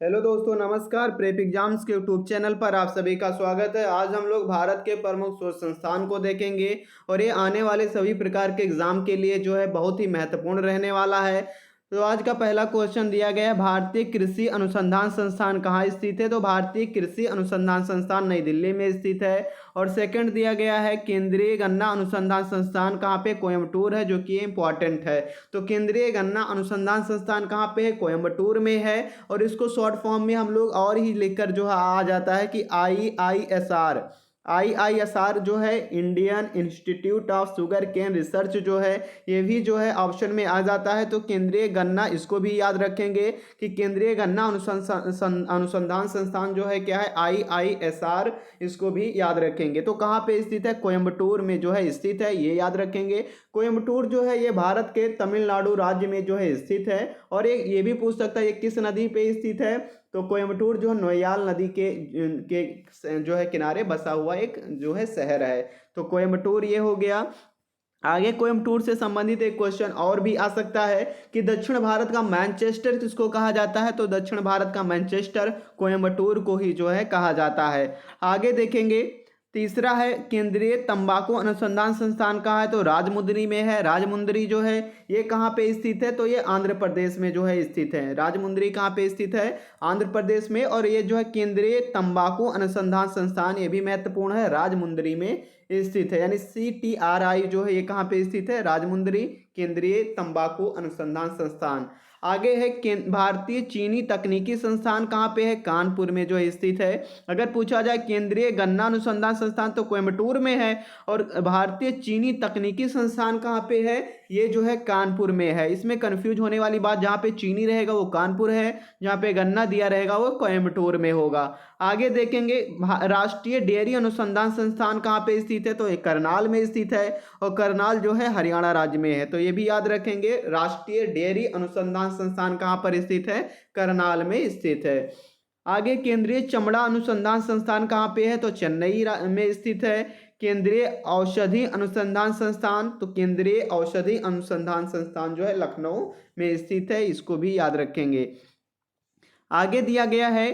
Hello दोस्तों, नमस्कार। Prep exams के यूट्यूब चैनल पर आप सभी का स्वागत है। आज हम लोग भारत के प्रमुख शोध संस्थान को देखेंगे और ये आने वाले सभी प्रकार के एग्जाम के लिए जो है बहुत ही महत्वपूर्ण रहने वाला है। तो आज का पहला क्वेश्चन दिया गया है, भारतीय कृषि अनुसंधान संस्थान कहाँ स्थित है? तो भारतीय कृषि अनुसंधान संस्थान नई दिल्ली में स्थित है। और सेकंड दिया गया है, केंद्रीय गन्ना अनुसंधान संस्थान कहाँ पे? कोयम्बटूर है, जो कि इम्पॉर्टेंट है। तो केंद्रीय गन्ना अनुसंधान संस्थान कहाँ पे है? कोयम्बटूर में है। और इसको शॉर्ट फॉर्म में हम लोग और ही लिखकर जो है आ जाता है कि IISR। IISR जो है Indian institute of sugar cane research जो है, ये भी जो है ऑप्शन में आ जाता है। तो केंद्रीय गन्ना, इसको भी याद रखेंगे कि केंद्रीय गन्ना अनुसंधान संस्थान जो है क्या है? IISR। इसको भी याद रखेंगे। तो कहाँ पे स्थित है? कोयम्बटूर में जो है स्थित है, ये याद रखेंगे। कोयम्बटूर जो है ये भारत के तमिलनाडु राज्य में जो है स्थित है। और ये भी पूछ सकता है ये किस नदी पे स्थित है? तो कोयम्बटूर जो है नोयाल नदी के जो है किनारे बसा हुआ एक जो है शहर है। तो कोयम्बटूर ये हो गया। आगे कोयम्बटूर से संबंधित एक क्वेश्चन और भी आ सकता है कि दक्षिण भारत का मैनचेस्टर किसको कहा जाता है? तो दक्षिण भारत का मैनचेस्टर कोयम्बटूर को ही जो है कहा जाता है। आगे देखेंगे, तीसरा है केंद्रीय तंबाकू अनुसंधान संस्थान कहाँ है? तो राजमुंदरी में है। राजमुंदरी जो है ये कहाँ पे स्थित है? तो ये आंध्र प्रदेश में जो है स्थित है। राजमुंदरी कहाँ पे स्थित है? आंध्र प्रदेश में। और ये जो है केंद्रीय तंबाकू अनुसंधान संस्थान, ये भी महत्वपूर्ण है, राजमुंदरी में स्थित है। यानी CTRI जो है ये कहाँ पे स्थित है? राजमुंदरी, केंद्रीय तंबाकू अनुसंधान संस्थान। आगे है भारतीय चीनी तकनीकी संस्थान कहाँ पे है? कानपुर में जो है स्थित है। अगर पूछा जाए केंद्रीय गन्ना अनुसंधान संस्थान तो कोयम्बटूर में है। और भारतीय चीनी तकनीकी संस्थान कहाँ पे है? ये जो है कानपुर में है। इसमें कंफ्यूज होने वाली बात, जहाँ पे चीनी रहेगा वो कानपुर है, जहाँ पे गन्ना दिया रहेगा वो कोयम्बटूर में होगा। आगे देखेंगे, राष्ट्रीय डेयरी अनुसंधान संस्थान कहाँ पे स्थित है? तो ये करनाल में स्थित है। और करनाल जो है हरियाणा राज्य में है। तो ये भी याद रखेंगे, राष्ट्रीय डेयरी अनुसंधान संस्थान कहाँ पर स्थित है? करनाल में स्थित है। आगे केंद्रीय चमड़ा अनुसंधान संस्थान कहाँ पे है? तो चेन्नई में स्थित है। केंद्रीय औषधि अनुसंधान संस्थान, तो केंद्रीय औषधि अनुसंधान संस्थान जो है लखनऊ में स्थित है। इसको भी याद रखेंगे। आगे दिया गया है,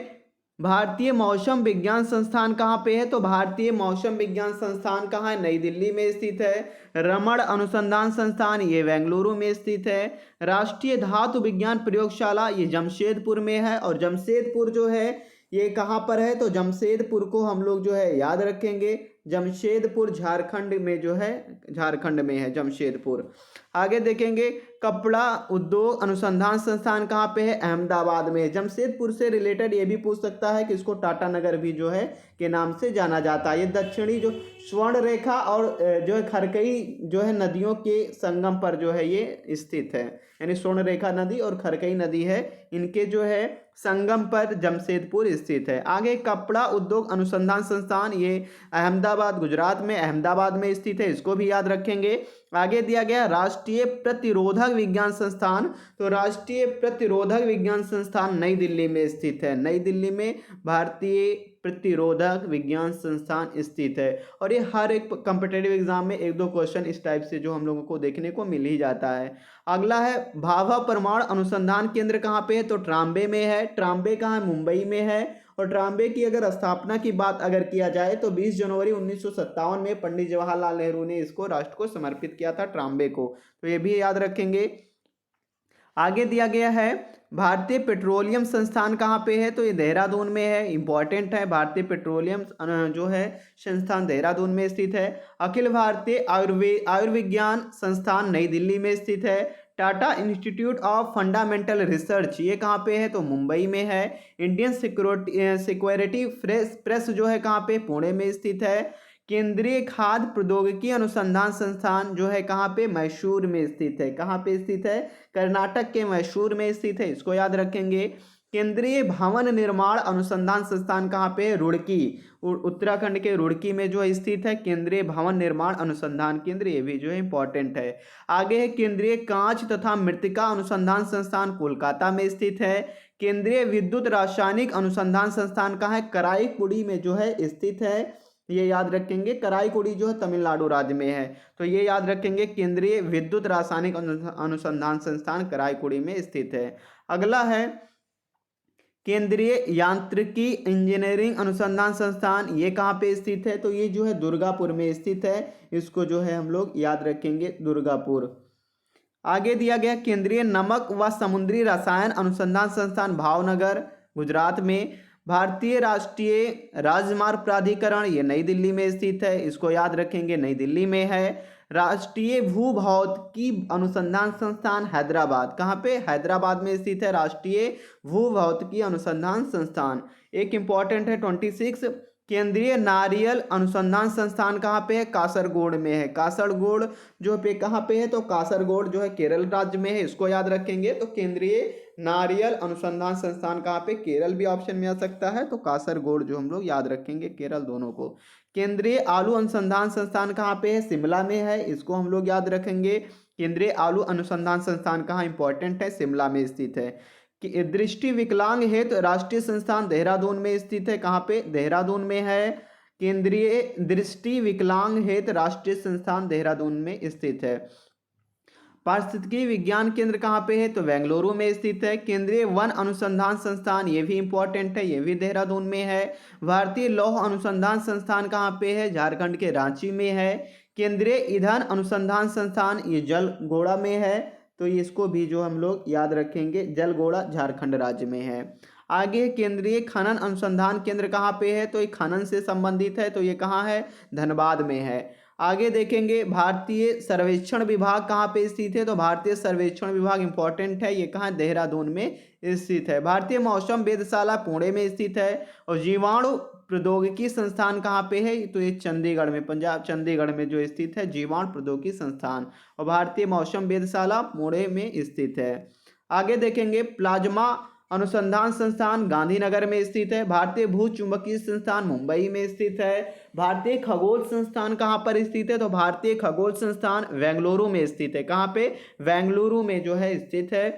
भारतीय मौसम विज्ञान संस्थान कहाँ पे है? तो भारतीय मौसम विज्ञान संस्थान कहाँ है? नई दिल्ली में स्थित है। रमण अनुसंधान संस्थान, ये बेंगलुरु में स्थित है। राष्ट्रीय धातु विज्ञान प्रयोगशाला, ये जमशेदपुर में है। और जमशेदपुर जो है ये कहाँ पर है? तो जमशेदपुर को हम लोग जो है याद रखेंगे, जमशेदपुर झारखंड में जो है, झारखंड में है जमशेदपुर। आगे देखेंगे, कपड़ा उद्योग अनुसंधान संस्थान कहाँ पे है? अहमदाबाद में। जमशेदपुर से रिलेटेड ये भी पूछ सकता है कि इसको टाटा नगर भी जो है के नाम से जाना जाता है। ये दक्षिणी जो स्वर्ण रेखा और जो है खरकई जो है नदियों के संगम पर जो है ये स्थित है। यानी स्वर्ण रेखा नदी और खरकई नदी है, इनके जो है संगम पर जमशेदपुर स्थित है। आगे कपड़ा उद्योग अनुसंधान संस्थान, ये अहमदाबाद, गुजरात में, अहमदाबाद में स्थित है। इसको भी याद रखेंगे। आगे दिया गया राष्ट्रीय प्रतिरोधक विज्ञान संस्थान, तो राष्ट्रीय प्रतिरोधक विज्ञान संस्थान नई दिल्ली में स्थित है। नई दिल्ली में भारतीय प्रतिरोधक विज्ञान संस्थान स्थित है। और ये हर एक कॉम्पिटेटिव एग्जाम में एक दो क्वेश्चन इस टाइप से जो हम लोगों को देखने को मिल ही जाता है। अगला है भाभा परमाणु अनुसंधान केंद्र कहाँ पे है? तो ट्राम्बे में है। ट्राम्बे कहाँ है? मुंबई में है। और ट्राम्बे की अगर स्थापना की बात अगर किया जाए तो 20 जनवरी 1957 में पंडित जवाहरलाल नेहरू ने इसको राष्ट्र को समर्पित किया था, ट्राम्बे को। तो ये भी याद रखेंगे। आगे दिया गया है, भारतीय पेट्रोलियम संस्थान कहाँ पे है? तो ये देहरादून में है, इंपॉर्टेंट है। भारतीय पेट्रोलियम जो है संस्थान देहरादून में स्थित है। अखिल भारतीय आयुर्विज्ञान संस्थान नई दिल्ली में स्थित है। Tata institute of fundamental research, ये कहाँ पे है? तो मुंबई में है। इंडियन सिक्योरिटी प्रेस जो है कहाँ पे? पुणे में स्थित है। केंद्रीय खाद्य प्रौद्योगिकी अनुसंधान संस्थान जो है कहाँ पे? मैसूर में स्थित है। कहाँ पे स्थित है? कर्नाटक के मैसूर में स्थित है। इसको याद रखेंगे। केंद्रीय भवन निर्माण अनुसंधान संस्थान कहाँ पे है? रुड़की, उत्तराखंड के रुड़की में जो है स्थित है केंद्रीय भवन निर्माण अनुसंधान केंद्र, ये भी जो है इंपॉर्टेंट है। आगे है केंद्रीय कांच तथा मृत्तिका अनुसंधान संस्थान, कोलकाता में स्थित है। केंद्रीय विद्युत रासायनिक अनुसंधान संस्थान कहाँ है? कराईकुड़ी में जो है स्थित है। ये याद रखेंगे, कराईकुड़ी जो है तमिलनाडु राज्य में है। तो ये याद रखेंगे, केंद्रीय विद्युत रासायनिक अनुसंधान संस्थान कराईकुड़ी में स्थित है। अगला है केंद्रीय यांत्रिकी इंजीनियरिंग अनुसंधान संस्थान ये कहाँ पे स्थित है, तो ये जो है दुर्गापुर में स्थित है। इसको जो है हम लोग याद रखेंगे, दुर्गापुर। आगे दिया गया केंद्रीय नमक व समुद्री रसायन अनुसंधान संस्थान भावनगर गुजरात में। भारतीय राष्ट्रीय राजमार्ग प्राधिकरण ये नई दिल्ली में स्थित है, इसको याद रखेंगे, नई दिल्ली में है। राष्ट्रीय भूभौतिकी अनुसंधान संस्थान हैदराबाद, कहाँ पे, हैदराबाद में स्थित है राष्ट्रीय भूभौतिकी अनुसंधान संस्थान। एक इंपॉर्टेंट है 26, केंद्रीय नारियल अनुसंधान संस्थान कहाँ पे है, कासरगोड में है। कासरगोड जो पे कहाँ पे है, तो कासरगोड जो है केरल राज्य में है, इसको याद रखेंगे। तो केंद्रीय नारियल अनुसंधान संस्थान कहाँ पे, केरल भी ऑप्शन में आ सकता है, तो कासरगोड जो हम लोग याद रखेंगे, केरल दोनों को। केंद्रीय आलू अनुसंधान संस्थान कहाँ पे है, शिमला में है, इसको हम लोग याद रखेंगे। केंद्रीय आलू अनुसंधान संस्थान कहाँ इंपॉर्टेंट है, शिमला में स्थित है। कि दृष्टि विकलांग हेतु तो राष्ट्रीय संस्थान देहरादून में स्थित है, कहाँ पे, देहरादून में है। केंद्रीय दृष्टि विकलांग हेतु राष्ट्रीय संस्थान देहरादून में स्थित है। पारिस्थितिकी विज्ञान केंद्र कहाँ पे है, तो बेंगलुरु में स्थित है। केंद्रीय वन अनुसंधान संस्थान ये भी इंपॉर्टेंट है, ये भी देहरादून में है। भारतीय लौह अनुसंधान संस्थान कहाँ पे है, झारखंड के रांची में है। केंद्रीय ईंधन अनुसंधान संस्थान ये जलगोड़ा में है, तो इसको भी जो हम लोग याद रखेंगे, जलगोड़ा झारखंड राज्य में है। आगे केंद्रीय खनन अनुसंधान केंद्र कहाँ पे है, तो ये खनन से संबंधित है, तो ये कहाँ है, धनबाद में है। आगे देखेंगे भारतीय सर्वेक्षण विभाग कहाँ पे स्थित है, तो भारतीय सर्वेक्षण विभाग इंपॉर्टेंट है, ये कहाँ, देहरादून में स्थित है। भारतीय मौसम वेधशाला पुणे में स्थित है। और जीवाणु प्रौद्योगिकी संस्थान कहाँ पे है, तो ये चंडीगढ़ में, पंजाब चंडीगढ़ में जो स्थित है जीवाणु प्रौद्योगिकी संस्थान। और भारतीय मौसम वेधशाला पुणे में स्थित है। आगे देखेंगे प्लाज्मा अनुसंधान संस्थान गांधीनगर में स्थित है। भारतीय भू चुंबकीय संस्थान मुंबई में स्थित है। भारतीय खगोल संस्थान कहाँ पर स्थित है, तो भारतीय खगोल संस्थान बेंगलुरु में स्थित है, कहाँ पे, बेंगलुरु में जो है स्थित है।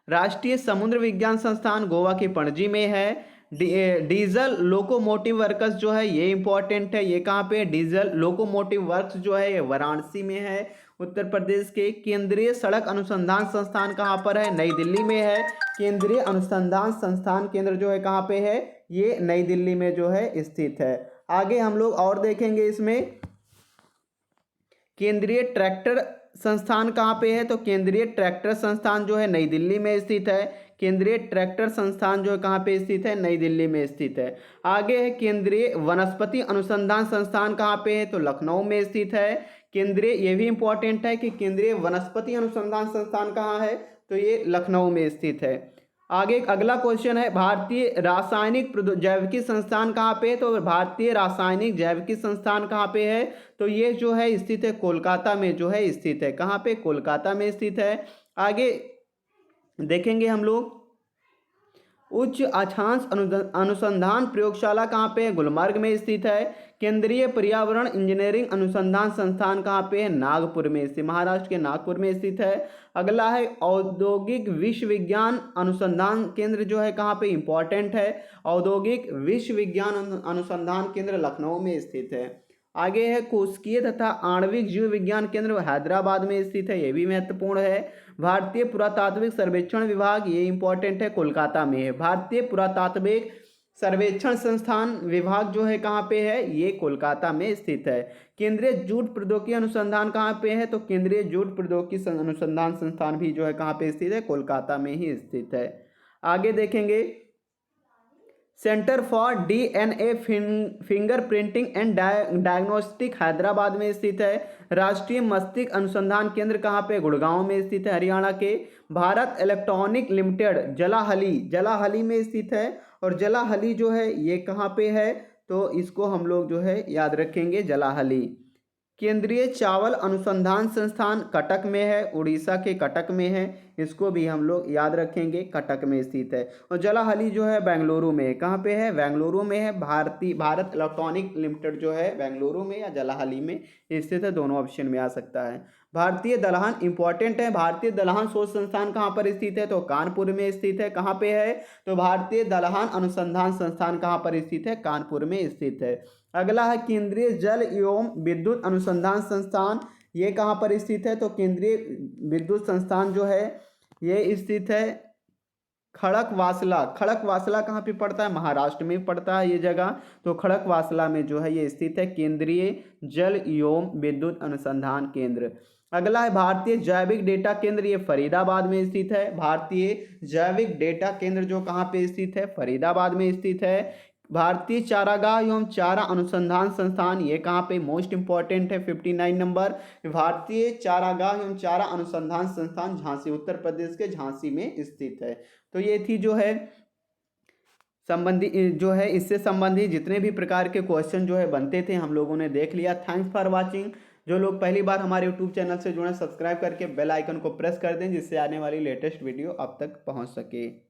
राष्ट्रीय समुद्र विज्ञान संस्थान गोवा के पणजी में है। डीजल लोकोमोटिव वर्क्स जो है ये इंपॉर्टेंट है, ये कहाँ पे, डीजल लोकोमोटिव वर्क्स जो है ये वाराणसी में है, उत्तर प्रदेश के। केंद्रीय सड़क अनुसंधान संस्थान कहाँ पर है, नई दिल्ली में है। केंद्रीय अनुसंधान संस्थान केंद्र जो है कहाँ पे है, ये नई दिल्ली में जो है स्थित है। आगे हम लोग और देखेंगे इसमें, केंद्रीय ट्रैक्टर संस्थान कहाँ पे है, तो केंद्रीय ट्रैक्टर संस्थान जो है नई दिल्ली में स्थित है। केंद्रीय ट्रैक्टर संस्थान जो है कहाँ पे स्थित है, नई दिल्ली में स्थित है। आगे है केंद्रीय वनस्पति अनुसंधान संस्थान कहाँ पे है, तो लखनऊ में स्थित है। केंद्रीय, ये भी इंपॉर्टेंट है कि केंद्रीय वनस्पति अनुसंधान संस्थान कहाँ है, तो ये लखनऊ में स्थित है। आगे अगला क्वेश्चन है, भारतीय रासायनिक जैविकी संस्थान कहाँ पे है, तो भारतीय रासायनिक जैविकी संस्थान कहाँ पे है, तो ये जो है स्थित है कोलकाता में जो है स्थित है, कहाँ पे, कोलकाता में स्थित है। आगे देखेंगे हम लोग, उच्च अक्षांश अनुसंधान प्रयोगशाला कहाँ पे है, गुलमर्ग में स्थित है। केंद्रीय पर्यावरण इंजीनियरिंग अनुसंधान संस्थान कहाँ पे है, नागपुर में स्थित, महाराष्ट्र के नागपुर में स्थित है। अगला है औद्योगिक विश्वविज्ञान अनुसंधान केंद्र जो है कहाँ पे, इंपॉर्टेंट है, औद्योगिक विश्वविज्ञान अनुसंधान केंद्र लखनऊ में स्थित है। आगे है कोशिकीय तथा आणविक जीव विज्ञान केंद्र हैदराबाद में स्थित है, ये भी महत्वपूर्ण है। भारतीय पुरातात्विक सर्वेक्षण विभाग ये इंपॉर्टेंट है, कोलकाता में है। भारतीय पुरातात्विक सर्वेक्षण संस्थान विभाग जो है कहाँ पे है, ये कोलकाता में स्थित है। केंद्रीय जूट प्रौद्योगिकी अनुसंधान कहाँ पे है, तो केंद्रीय जूट प्रौद्योगिकी अनुसंधान संस्थान भी जो है कहाँ पे स्थित है, कोलकाता में ही स्थित है। आगे देखेंगे, centre for DNA fingerprinting and diagnostic Hyderabad में स्थित है। राष्ट्रीय मस्तिष्क अनुसंधान केंद्र कहाँ पे, गुड़गांव में स्थित है, हरियाणा के। भारत इलेक्ट्रॉनिक लिमिटेड जलाहली में स्थित है। और जलाहली जो है ये कहाँ पे है, तो इसको हम लोग जो है याद रखेंगे, जलाहली। केंद्रीय चावल अनुसंधान संस्थान कटक में है, उड़ीसा के कटक में है, इसको भी हम लोग याद रखेंगे, कटक में स्थित है। और जलाहली जो है बेंगलुरु में है, कहाँ पे है, बेंगलुरु में है। भारत इलेक्ट्रॉनिक लिमिटेड जो है बेंगलुरु में या जलाहली में स्थित है, दोनों ऑप्शन में आ सकता है। भारतीय दलहन इंपॉर्टेंट है, भारतीय दलहन शोध संस्थान कहाँ पर स्थित है, तो कानपुर में स्थित है, कहाँ पे है, तो भारतीय दलहन अनुसंधान संस्थान कहाँ पर स्थित है, कानपुर में स्थित है। अगला है केंद्रीय जल एवं विद्युत अनुसंधान संस्थान, ये कहाँ पर स्थित है, तो केंद्रीय विद्युत संस्थान जो है ये स्थित है खड़कवासला, खड़कवासला कहाँ पे पड़ता है? महाराष्ट्र में पड़ता है ये जगह। तो खड़कवासला में जो है ये स्थित है केंद्रीय जल एवं विद्युत अनुसंधान केंद्र। अगला है भारतीय जैविक डेटा केंद्र, ये फरीदाबाद में स्थित है। भारतीय जैविक डेटा केंद्र जो कहाँ पे स्थित है? फरीदाबाद में स्थित है। भारतीय चारागाह एवं चारा अनुसंधान संस्थान, ये कहाँ पे? मोस्ट इंपॉर्टेंट है 59 नंबर। भारतीय चारागाह एवं चारा अनुसंधान संस्थान झांसी, उत्तर प्रदेश के झांसी में स्थित है। तो ये थी जो है संबंधी जो है इससे संबंधित जितने भी प्रकार के क्वेश्चन जो है बनते थे हम लोगों ने देख लिया। Thanks for watching. जो लोग पहली बार हमारे यूट्यूब चैनल से जुड़े, सब्सक्राइब करके बेल आइकन को प्रेस कर दें जिससे आने वाली लेटेस्ट वीडियो आप तक पहुंच सके।